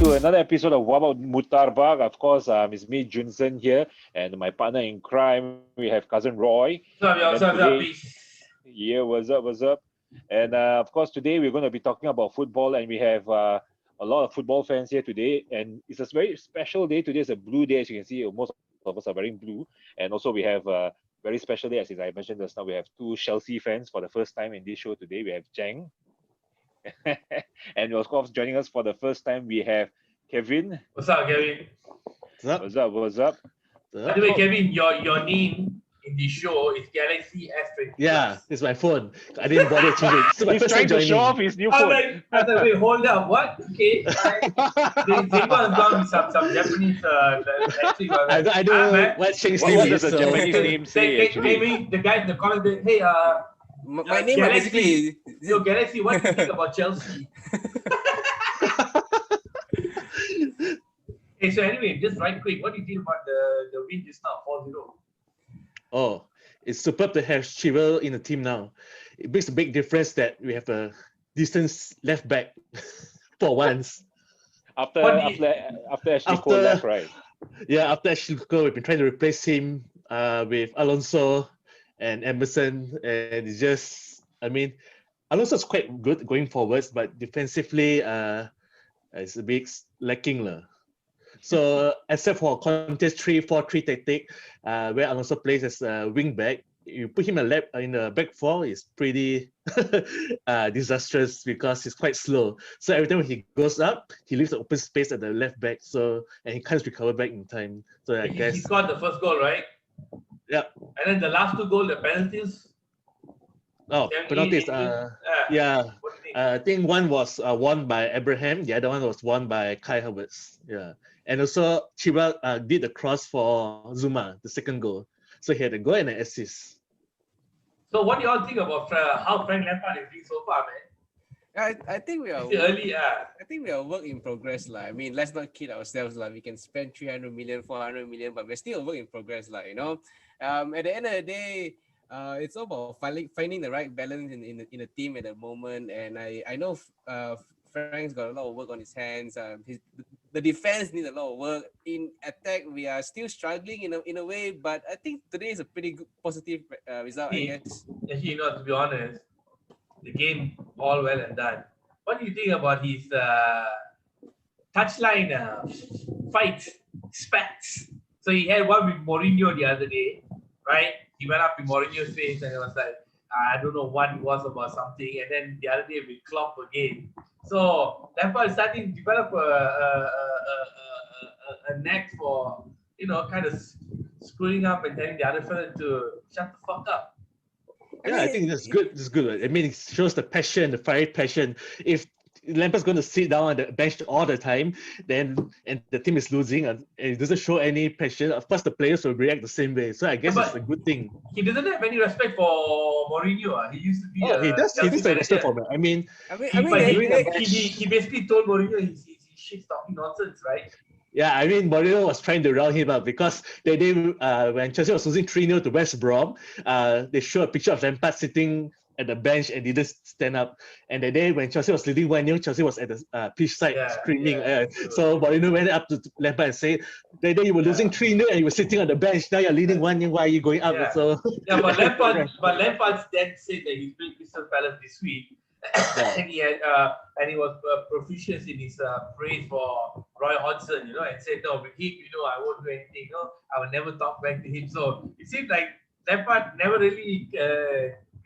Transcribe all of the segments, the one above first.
to another episode of Wabak Murtabak. Of course, it's me, Junsen here, and my partner in crime, we have cousin Roy. What's up, peace. Yeah, what's up, what's up? And of course, today we're going to be talking about football, and we have a lot of football fans here today. And it's a very special day today. It's a blue day, as you can see. Most of us are wearing blue. And also, we have a very special day, as I mentioned just now. We have two Chelsea fans for the first time in this show today. We have Jang. And of course, joining us for the first time, we have Kevin. What's up, Kevin? What's up? What's up? By the way, Kevin, your name in the show is Galaxy S20. Yeah, it's my phone. I didn't bother changing. It's my He's first trying time to show off his new phone. I was like, wait, hold up, what? Okay. Zimba has gone with some Japanese actually. I don't know what Sheng's What name does is. a Japanese name say, actually? Maybe the guy in the comment, hey, My name Galaxy, basically. Yo, Galaxy, what do you think about Chelsea? Hey, so anyway, just right quick, what do you think about the win just now, 4-0? Oh, it's superb to have Chilwell in the team now. It makes a big difference that we have a decent left back for once. After Ashley Cole left, right? Yeah, after Ashley Cole, we've been trying to replace him with Alonso and Emerson, and it's just, I mean, Alonso's quite good going forwards, but defensively, it's a bit lacking. So, except for Conte's 3-4-3 tactic, where Alonso plays as a wing back, you put him in the back four, it's pretty disastrous because he's quite slow. So every time when he goes up, he leaves the open space at the left back, and he can't recover back in time. So I guess he scored the first goal, right? Yeah. And then the last two goals, the penalties. Oh, penalties. Yeah. What do you think? I think one was won by Abraham. The other one was won by Kai Havertz. Yeah. And also, Chilwell did the cross for Zuma, the second goal. So he had a goal and an assist. So what do you all think about how Frank Lampard is doing so far, man? I think we are. Still early, I think we are a work in progress, I mean, let's not kid ourselves, We can spend 300 million, 400 million, but we're still a work in progress, At the end of the day, it's all about finding the right balance in the team at the moment. And I know Frank's got a lot of work on his hands. The defense needs a lot of work. In attack, we are still struggling in a way, but I think today is a pretty good positive result, I guess. Actually, to be honest, the game all well and done. What do you think about his touchline fight spats? So he had one with Mourinho the other day, right? He went up in Mourinho's face and it was like, I don't know what it was about something. And then the other day with Klopp again. So Lampard is starting to develop a knack for, kind of screwing up and telling the other fella to shut the fuck up. I think that's good. It's good. I mean, it shows the passion, the fiery passion. If Lampard's going to sit down on the bench all the time, and the team is losing and it doesn't show any passion, of course the players will react the same way. So I guess it's a good thing. He doesn't have any respect for Mourinho. He used to be. He does. He does have respect for him. I mean, he basically told Mourinho he's shit talking nonsense, right? Yeah, I mean, Mourinho was trying to round him up because the day when Chelsea was losing 3-0 to West Brom, they showed a picture of Lampard sitting at the bench and didn't stand up. And the day when Chelsea was leading 1-0, Chelsea was at the pitch side screaming. So Mourinho went up to Lampard and said, the day you were losing 3-0 and you were sitting on the bench, now you're leading 1-0, why are you going up? So but Lampard's then said that he's playing Crystal Palace this week. And he was proficient in his praise for Roy Hodgson, and said, no, with him, I won't do anything, I will never talk back to him. So it seems like Lampard never really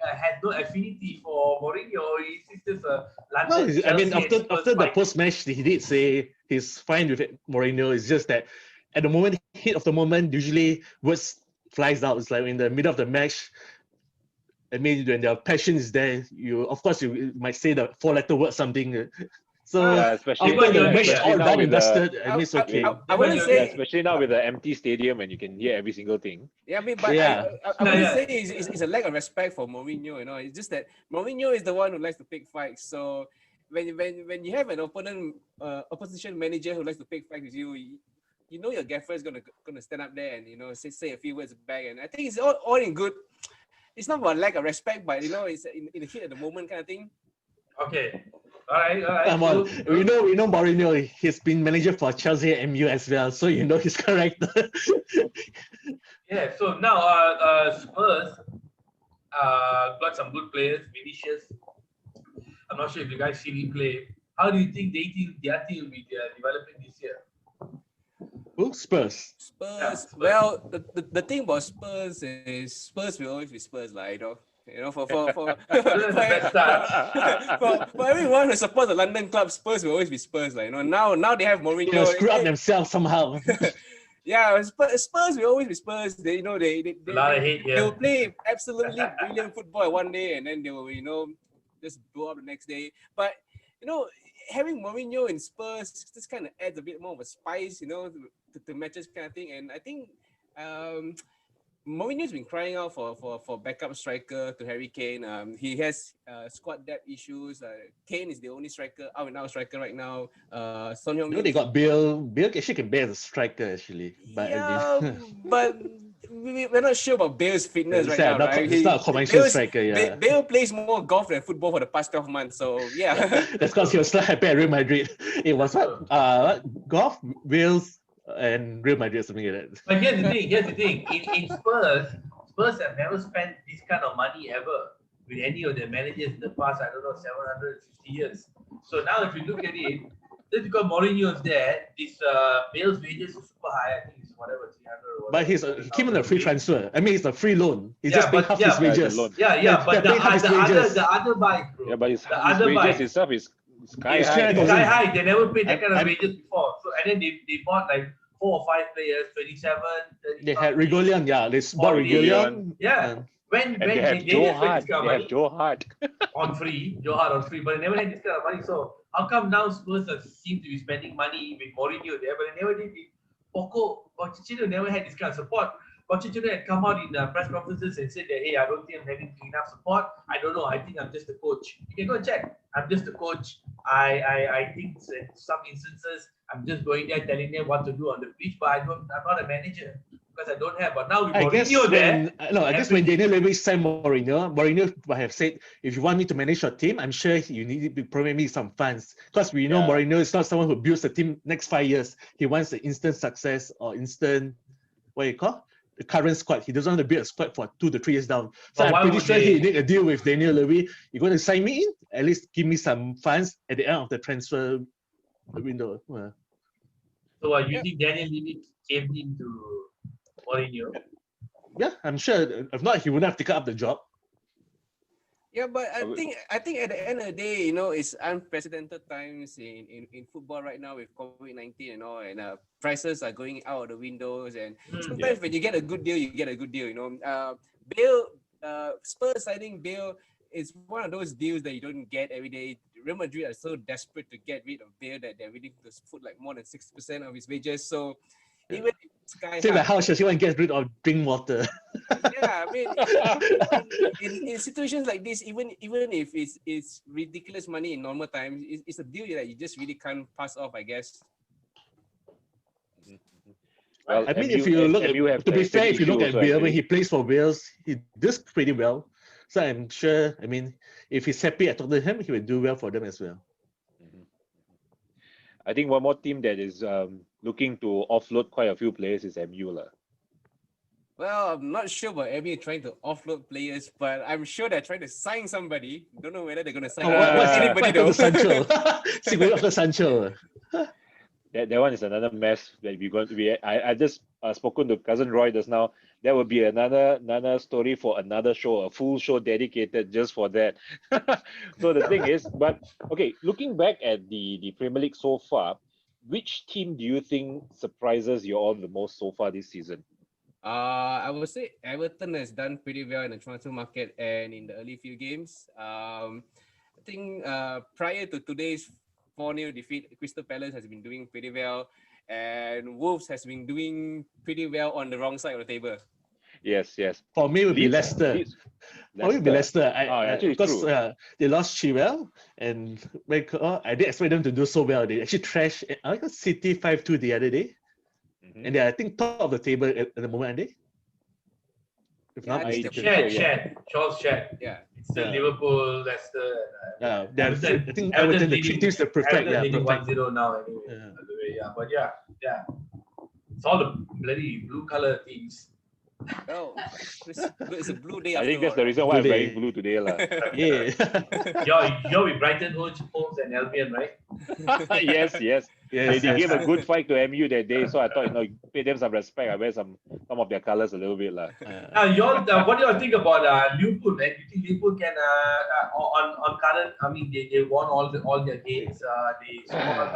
had no affinity for Mourinho. He's just a London. No, I mean, after the post-match, he did say he's fine with it, Mourinho. It's just that at the moment, heat of the moment, usually words flies out. It's like in the middle of the match. I mean, when the passion is there, you might say the four-letter word something. So especially after the match all done and dusted, I mean, it's okay. I wouldn't say, especially now with the empty stadium and you can hear every single thing. Yeah, I mean, but I wouldn't say it's a lack of respect for Mourinho. It's just that Mourinho is the one who likes to pick fights. So when you have an opposition manager who likes to pick fights with you, your gaffer is gonna stand up there and say a few words back. And I think it's all in good. It's not about lack of respect, but it's in the heat of the moment kind of thing. Okay. All right. Come on, we know Mourinho. He's been manager for Chelsea and MU as well, so you know his character. Yeah. So now, Spurs got some good players. Vinicius. I'm not sure if you guys see him play. How do you think their team will be developing this year? Who? Spurs. Spurs. Well, the thing about Spurs is Spurs will always be Spurs, like, for Best start. for everyone who supports the London club, Spurs will always be Spurs, like, now they have Mourinho. They'll screw up themselves somehow. Yeah, Spurs will always be Spurs. They A lot of hate here. they'll play absolutely brilliant football one day, and then they will just blow up the next day. But having Mourinho in Spurs just kind of adds a bit more of a spice, to matches kind of thing. And I think Mourinho's been crying out for backup striker to Harry Kane. He has squad depth issues. Kane is the only out and out striker right now. Son Heung-min, They got Bill. Bill actually can bear the striker actually, but but we're not sure about Bale's fitness right now. Right? He's not a conventional striker. Yeah, Bale plays more golf than football for the past 12 months. So yeah, that's because he was still happy at Real Madrid. It was golf, Wales, and Real Madrid, something like that. But here's the thing. In Spurs have never spent this kind of money ever with any of their managers in the past, 750 years. So now if you look at it, just because Mourinho's there, this Bale's wages is super high. I think it's whatever, 300 or But he came on a free transfer. I mean, it's a free loan. He's Yeah, just paying half his wages. but wages. the other buys, bro. Yeah, but his other wages buys- itself is sky It's high. sky Sky high. They never paid that kind of I'm- wages before. So and then they bought like 4 or 5 players, 27, 30. They had Rigolian, yeah. They bought Rigolian. Yeah. When And they have Joe Hart. this kind of They money have Joe Hart. on free, Joe Hart on free, but they never had this kind of money. So how come now Spurs seem to be spending money with Mourinho there, but they never did it? Pochettino never had this kind of support. Pochettino had come out in press conferences and said that, hey, I don't think I'm having enough support. I don't know. I think I'm just a coach. You can go and check. I'm just a coach. I think in some instances I'm just going there telling them what to do on the pitch, but I'm not a manager because I don't have. But now with I guess Mourinho there, when Daniel Levy signed Mourinho might have said, if you want me to manage your team, I'm sure you need to provide me some funds. Because we know Mourinho is not someone who builds the team next 5 years. He wants the instant success or instant, the current squad. He doesn't want to build a squad for 2 to 3 years down. So But why I'm pretty would sure they- he need a deal with Daniel Levy. You're going to sign me in? At least give me some funds at the end of the transfer window. so you think Daniel Levy came into Mourinho? Yeah, I'm sure. If not, he wouldn't have taken up the job. Yeah, but I think at the end of the day, it's unprecedented times in football right now with COVID-19 and all, and prices are going out of the windows. And sometimes when you get a good deal, you get a good deal. Bale, Spurs signing Bale is one of those deals that you don't get every day. Real Madrid are so desperate to get rid of Bale that they're willing to put like more than 60% of his wages. So even if sky Say high, like how should want to get rid of drink water? yeah, I mean, in situations like this, even if it's ridiculous money in normal times, it's a deal that you just really can't pass off, I guess. Well, I mean, MU if you look at, MU have to be fair, tested if you look at issues, Bale, when actually. he plays for Wales, he does pretty well. So I'm sure, I mean, if he's happy at Tottenham, he will do well for them as well. I think one more team that is looking to offload quite a few players is MU. Well, I'm not sure about MU trying to offload players, but I'm sure they're trying to sign somebody. Don't know whether they're going to sign What's anybody after though. Sancho? See, going after Sancho. That one is another mess that we're going to be. I just spoken to cousin Roy just now. That would be another story for another show, a full show dedicated just for that. So the thing is, but okay, looking back at the Premier League so far, which team do you think surprises you all the most so far this season? I would say Everton has done pretty well in the transfer market and in the early few games. I think prior to today's 4-0 defeat, Crystal Palace has been doing pretty well, and Wolves has been doing pretty well on the wrong side of the table. Yes. For me, it would be Leeds- Leicester. Leeds- For me, it would be Leicester. actually Because true. they lost Chilwell, and I didn't expect them to do so well. They actually trashed City 5-2 the other day. Mhm. And they're, I think, top of the table at the moment, aren't they? if Yeah, not I think mistaken. Charles Shed. Yeah. It's still Yeah. Liverpool, Leicester, Yeah, Everton. I think Everton, the three leading, teams, they're perfect. Everton Yeah, leading perfect. 1-0 now anyway. Yeah. By the way, yeah, but yeah. It's all the bloody blue color teams. Well, it's a blue day I after think that's all, the right? reason why I'm Blue wearing day. blue today, lah. Yeah. You're with Brighton, Holmes, and Albion, right? Yes. Yes, They gave a yes. good fight to MU that day, so I thought, pay them some respect. I wear some of their colors a little bit, lah. What do you all think about Liverpool, man? Do you think Liverpool can on current? I mean, they won all their games. They scored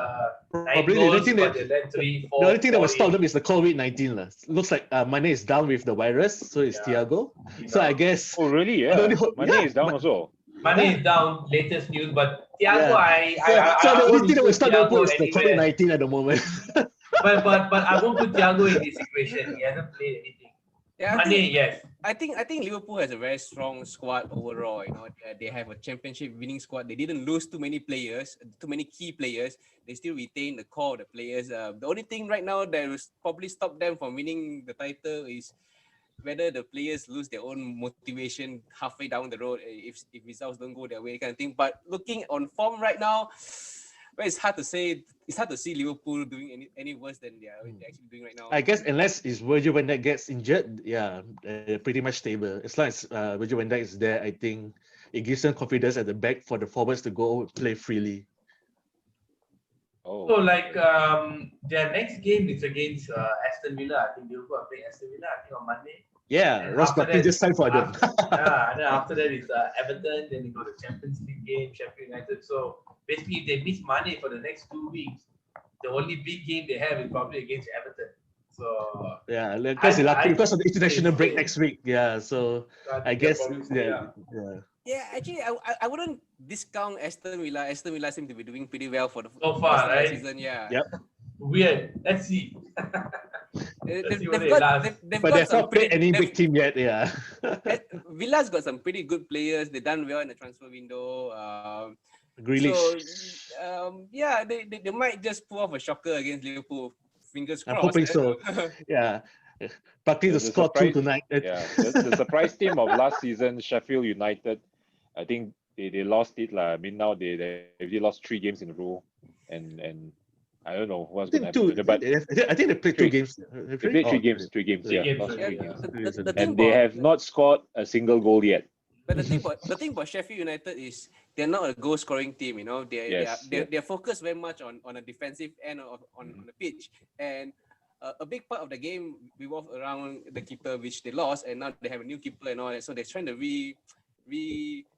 9 Probably the only goals, thing but that they led 3, 4. the only thing that will stop 48. them is the COVID-19. Looks like Mane is down with the virus, so is Yeah. Thiago. So I guess Oh, really? the Yeah. only hope- Mane yeah, is down but- also. Mane is down, latest news, but Thiago, Yeah. So the only thing that will stop Liverpool Thiago is the anywhere. COVID-19 at the moment. But I won't put Thiago in this equation. He hasn't played anything. Yeah, Mane, yes. I think Liverpool has a very strong squad overall. They have a championship winning squad. They didn't lose too many players, too many key players. They still retain the core of the players. The only thing right now that will probably stop them from winning the title is whether the players lose their own motivation halfway down the road if results don't go their way, kind of thing. But looking on form right now, well, it's hard to say. It's hard to see Liverpool doing any worse than they're actually doing right now. I guess unless it's Virgil van Dijk gets injured, pretty much stable. As long as Virgil van Dijk is there, I think it gives them confidence at the back for the forwards to go play freely. Oh. So their next game is against Aston Villa. I think Liverpool are playing Aston Villa. I think on Monday. Yeah, And Ross after Barkley that- just signed for them. And then after that it's Everton. Then they go to Champions League game, Sheffield United. So basically, if they miss Mane for the next 2 weeks, the only big game they have is probably against Everton. So Yeah, because of the international break next week. Yeah, so I guess yeah. Yeah, actually, I wouldn't discount Aston Villa. Aston Villa seem to be doing pretty well for the So far, first right? season. Yeah. Yep. Weird. Let's see. They've what they last. But got they've some not played any big team yet. Yeah. Villa's got some pretty good players. They've done well in the transfer window. Grealish. So they might just pull off a shocker against Liverpool. Fingers I'm crossed. hoping so. Yeah. Barkley to The score 2 surprise- tonight. Yeah, the surprise team of last season, Sheffield United, I think they lost it. I mean, now they already lost 3 games in a row, and I don't know what's I going to think happen. But I think they played 2 games. they played 3 games, Three games, lost yeah. 3 games. The thing And they about- have not scored a single goal yet. But the thing about Sheffield United is they're not a goal scoring team. They're focused very much on a defensive end on the pitch, and a big part of the game revolved around the keeper, which they lost, and now they have a new keeper and all that. So they're trying to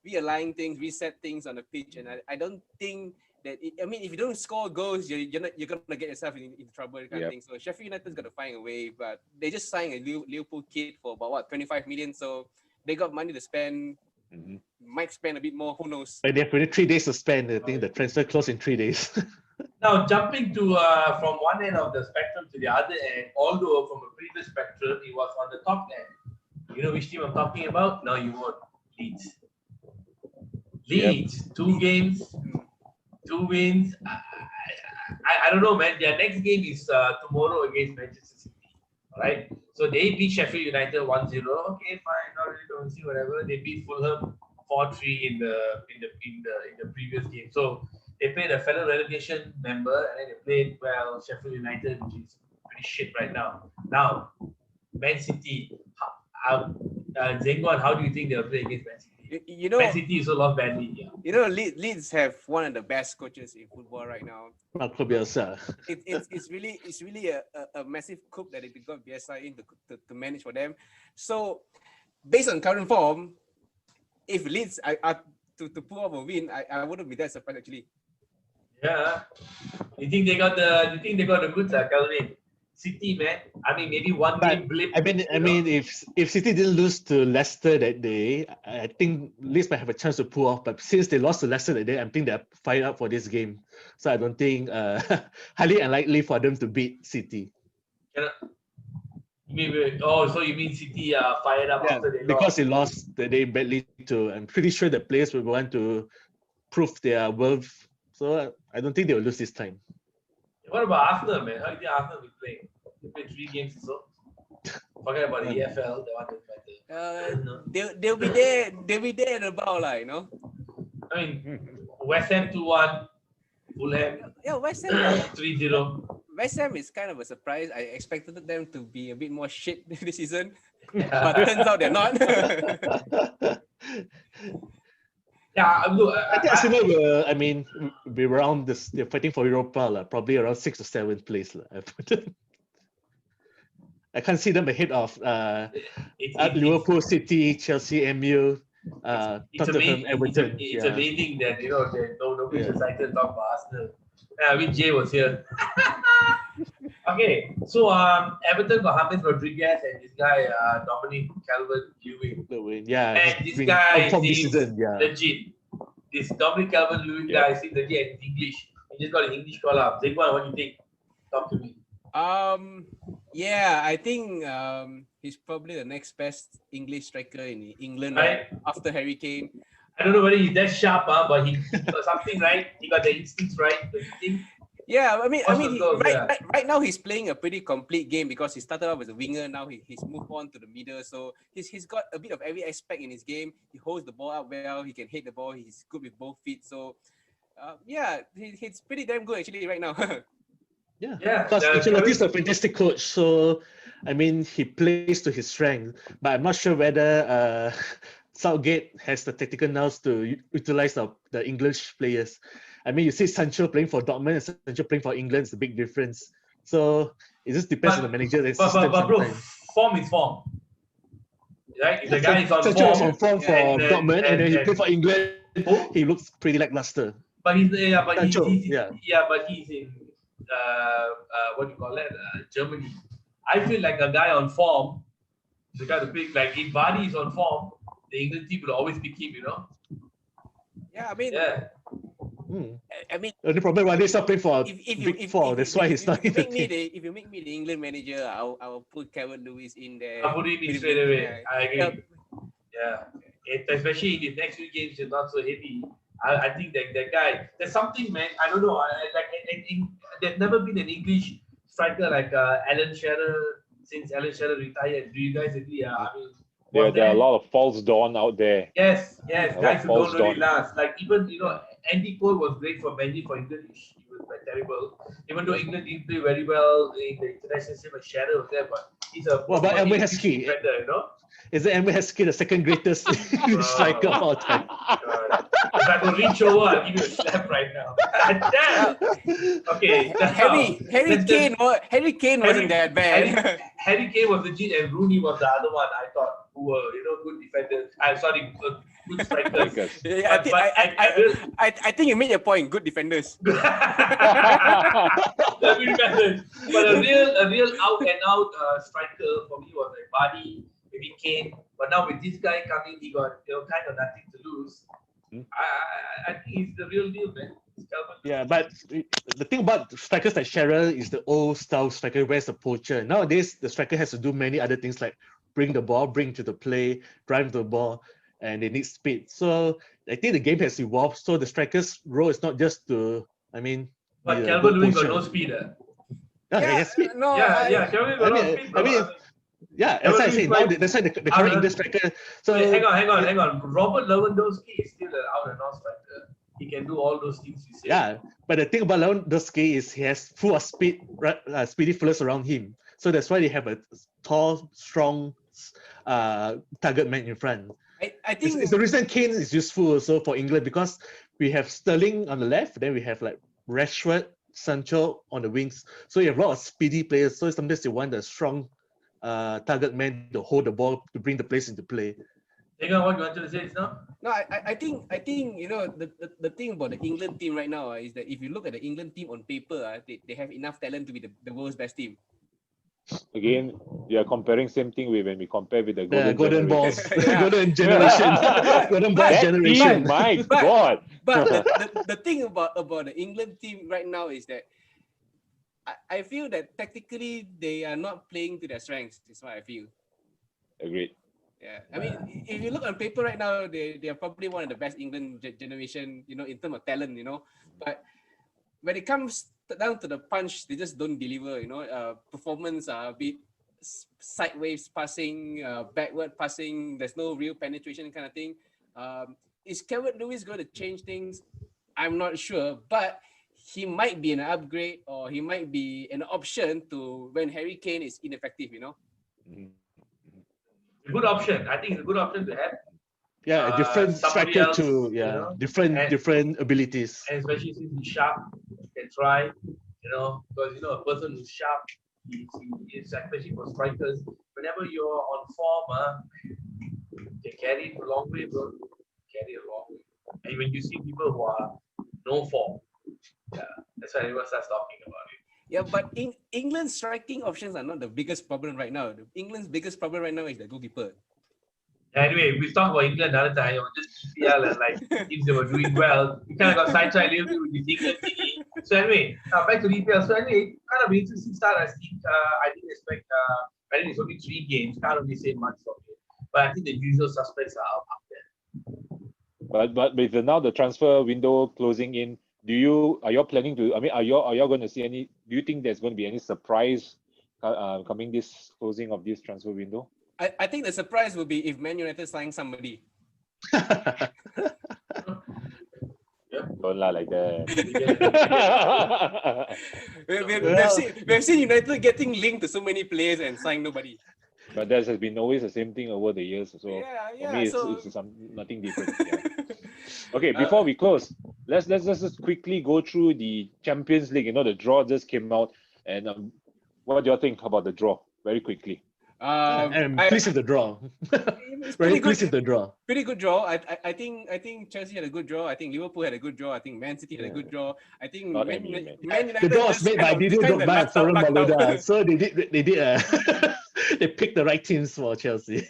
realign things, reset things on the pitch, and I don't think that if you don't score goals, you're gonna get yourself in trouble, kind of thing. So Sheffield United's got to find a way, but they just signed a Liverpool kid for about 25 million, so they got money to spend. Might spend a bit more, who knows? But they have only 3 days to spend. I think the transfer closed in 3 days. Now jumping to from one end of the spectrum to the other end, although from a previous spectrum it was on the top end. You know which team I'm talking about? No, you won't. Leeds. Leeds, 2 games, 2 wins. I don't know, man. Their next game is tomorrow against Manchester City. Right? So they beat Sheffield United 1-0. Okay, fine, not really don't see whatever. They beat Fulham 4-3 in the previous game. So they played a fellow relegation member, and then they played Sheffield United, which is pretty shit right now. Now, Man City, Zengon, how do you think they'll play against Man City? Man City is so lost badly. Yeah. Leeds have one of the best coaches in football right now. Marco Bielsa. It's really a massive coup that they got Bielsa in to manage for them. So, based on current form, if Leeds are to pull off a win, I wouldn't be that surprised actually. Yeah. You think they got the goods, Calvin? City, man. I mean, maybe one game blip. I mean, if City didn't lose to Leicester that day, I think Leeds might have a chance to pull off. But since they lost to Leicester that day, I think they're fired up for this game. So I don't think highly unlikely for them to beat City. So you mean City fired up after they because lost? they lost the day badly too. I'm pretty sure the players will want to prove their worth. So I don't think they will lose this time. What about Arsenal, man? How do you think Arsenal will play? They played 3 games or so. Forget about the EFL. The one that matter. No. They'll be there. They'll be there and about, like, you know. I mean, West Ham 2-1, Fulham Yeah, 3-0. West Ham is kind of a surprise. I expected them to be a bit more shit this season, Yeah. but turns out they're not. Yeah, look, I think Arsenal I mean, we're around this. They're fighting for Europa, probably around 6th or 7th place. I can't see them ahead of Liverpool, City, Chelsea, MU, Tottenham, Everton. It's amazing that nobody's excited to talk about Arsenal. I wish Jay was here. Okay, so Everton got James Rodriguez and this guy Dominic Calvert-Lewin. Yeah, And this guy seems yeah. legit. This Dominic Calvert-Lewin guy seems legit and English. He just got an English call up. Zigwan, what do you think? Talk to me. Yeah, I think he's probably the next best English striker in England, right? After Harry Kane. I don't know whether he's that sharp, but he got something right. He got the instincts right. Do you think? Yeah, right now he's playing a pretty complete game because he started off as a winger. Now he's moved on to the middle, so he's got a bit of every aspect in his game. He holds the ball up well. He can hit the ball. He's good with both feet. So, he's pretty damn good actually right now. Yeah. Because Ancelotti's a fantastic coach, so I mean he plays to his strength. But I'm not sure whether Southgate has the tactical nous to utilize the English players. I mean, you see Sancho playing for Dortmund and Sancho playing for England is a big difference. So it just depends on the manager and system. But bro, form is form. Right? If the guy is on Sancho is form, on form for Dortmund and then he plays for England, he looks pretty lackluster. But he's in what do you call that? Germany. I feel like a guy on form, the guy to pick. Like if Vardy is on form, the England team will always pick him. Yeah, I mean. Yeah. I mean, the problem is he's not playing for Big Four. That's why he's not in the team. If you make me the England manager, I'll put Calvert-Lewin in there. I'll put him in straight away. I agree. Yeah. Especially in his next few games, it's not so heavy. I think that guy. There's something, man. I don't know. There's never been an English striker like Alan Shearer since Alan Shearer retired. Do you guys agree? I mean, there are a lot of false dawn out there. Yes, guys who don't really last. Like even Andy Cole was great for Mendy for England. He was terrible. Even though England didn't play very well in the international team, but Shearer was there. But he's a Heskey? Is it Emre Heskey the second greatest striker of all time? If I could reach over, I'll give you a slap right now. Damn. Okay. Harry Kane wasn't that bad. Harry Kane was legit, and Rooney was the other one. I thought who were good defenders. Good strikers. I think you made your point. Good defenders. But a real out and out striker for me was like Vardy, maybe Kane. But now with this guy coming, he got kind of nothing to lose. I think he's the real deal, man. Yeah, but the thing about strikers like Shearer is the old style striker, where's the poacher. Nowadays, the striker has to do many other things like bring the ball, bring to the play, drive the ball, and they need speed. So I think the game has evolved. So the striker's role is not just to, But Calvert-Lewin got no speed. He has speed. Calvert-Lewin got no speed. That's why I say now that's why the current English striker. So hang on. Robert Lewandowski is still an out and out striker. He can do all those things you say. Yeah, but the thing about Lewandowski is he has full of speed, speedy fellas around him. So that's why they have a tall, strong target man in front. I think it's the reason Kane is useful also for England because we have Sterling on the left, then we have like Rashford, Sancho on the wings. So you have a lot of speedy players. So sometimes you want a strong target man to hold the ball to bring the players into play. What you want to say now? No, I think the thing about the England team right now is that if you look at the England team on paper, they have enough talent to be the world's best team. Again, you are comparing same thing when we compare with the golden balls, golden generation, golden balls generation. My God! But the thing about the England team right now is that I feel that tactically they are not playing to their strengths. Is what I feel. Agreed. Yeah, I mean, if you look on paper right now, they are probably one of the best England generation, in terms of talent, But when it comes down to the punch, they just don't deliver, Performance are a bit sideways passing, backward passing. There's no real penetration kind of thing. Is Calvert Lewis going to change things? I'm not sure, but he might be an upgrade, or he might be an option to when Harry Kane is ineffective. A good option. I think it's a good option to have. Yeah, a different somebody striker else, to different abilities. and especially since he's sharp, can try, because a person who's sharp, he's especially for strikers. Whenever you're on form, they carry it a long way, bro. Carry it a long way. And when you see people who are no form, that's why everyone starts talking about it. Yeah, but England's striking options are not the biggest problem right now. England's biggest problem right now is the goalkeeper. Anyway, we talked about England another time, just EPL and like teams that were doing well. We kind of got sidetracked a little bit with this England thingy. So anyway, back to the EPL. So anyway, kind of an interesting start. I didn't expect. I think it's only 3 games. Can't really say much of it, but I think the usual suspects are up there. But with now the transfer window closing in, are you planning to? I mean, are you going to see any? Do you think there's going to be any surprise coming this closing of this transfer window? I think the surprise will be if Man United sign somebody. Don't lie like that. We've seen United getting linked to so many players and sign nobody. But that has been always the same thing over the years. So Yeah, for me, so- it's nothing different. Yeah. Okay, before we close, let's just quickly go through the Champions League. The draw just came out, and what do you think about the draw? Very quickly. I'm pleased with the draw. Very pleased with the draw. Pretty good draw. I think Chelsea had a good draw. I think Liverpool had a good draw. I think Man City had a good draw. I think Not Man MU, man. United The draw was made by Didier Drogba and Florent Malouda, so they did they picked the right teams for Chelsea.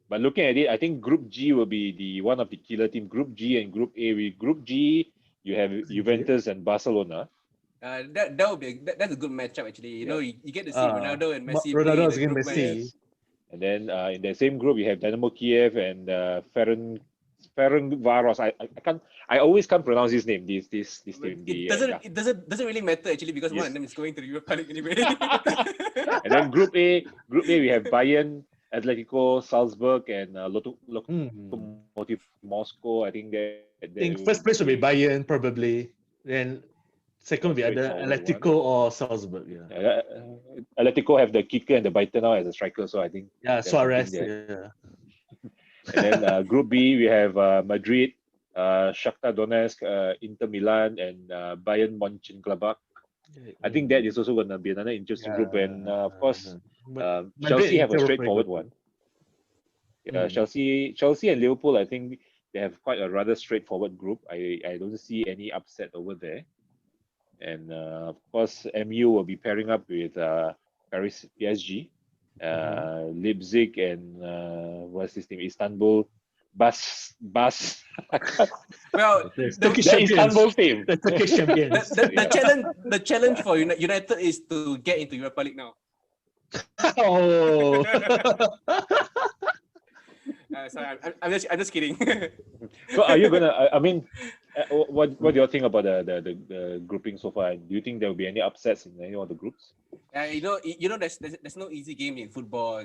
But looking at it, I think Group G will be the one of the killer team. Group G and Group A. With Group G, you have Juventus and Barcelona. That's a good matchup actually. You get to see Ronaldo and Messi. Ronaldo play in against the group Messi. match. And then in the same group, you have Dynamo Kiev and Ferencvaros. I always can't pronounce his name. This team. It doesn't really matter actually, because one of them is going to the Europa League anyway. And then Group A, we have Bayern, Atletico, Salzburg, and Lokomotiv Moscow. I think First place will be Bayern probably. Then second will be either Atletico or Salzburg. Yeah. Atletico have the kicker and the biter now as a striker, so I think. Yeah, Suarez. something Yeah. And then Group B, we have Madrid, Shakhtar Donetsk, Inter Milan, and Bayern Mönchengladbach. I think that is also going to be another interesting group, and of course, Chelsea have a straightforward one. Chelsea and Liverpool, I think they have quite a rather straightforward group. I don't see any upset over there. And of course, MU will be pairing up with Paris PSG, Leipzig, and what's his name? Istanbul. Bas. Well, The The Turkish champions. Istanbul team. The Turkish champions. the challenge for United is to get into Europa League now. Oh. Sorry, I'm just kidding. So are you gonna? I mean, what do you think about the grouping so far? Do you think there will be any upsets in any of the groups? There's no easy game in football.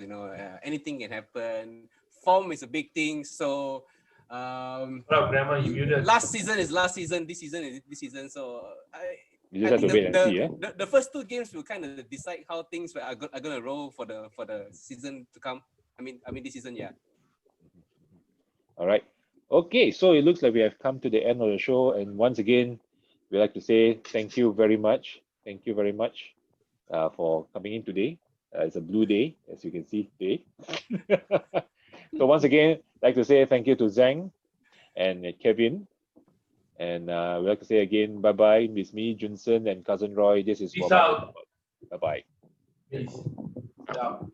Anything can happen. Form is a big thing. So, Grammar, you muted. last season is last season. This season is this season. So You just have to wait and see. The first 2 games will kind of decide how things are going to roll for the season to come. I mean this season, yeah. All right. Okay, so it looks like we have come to the end of the show, and once again, we'd like to say thank you very much. Thank you very much for coming in today. It's a blue day, as you can see today. So once again, I'd like to say thank you to Zhang and Kevin. And we'd like to say again, bye-bye. It's me, Junsen, and Cousin Roy. This is Peace Wabak out. Murtabak. Bye-bye. Peace. Out.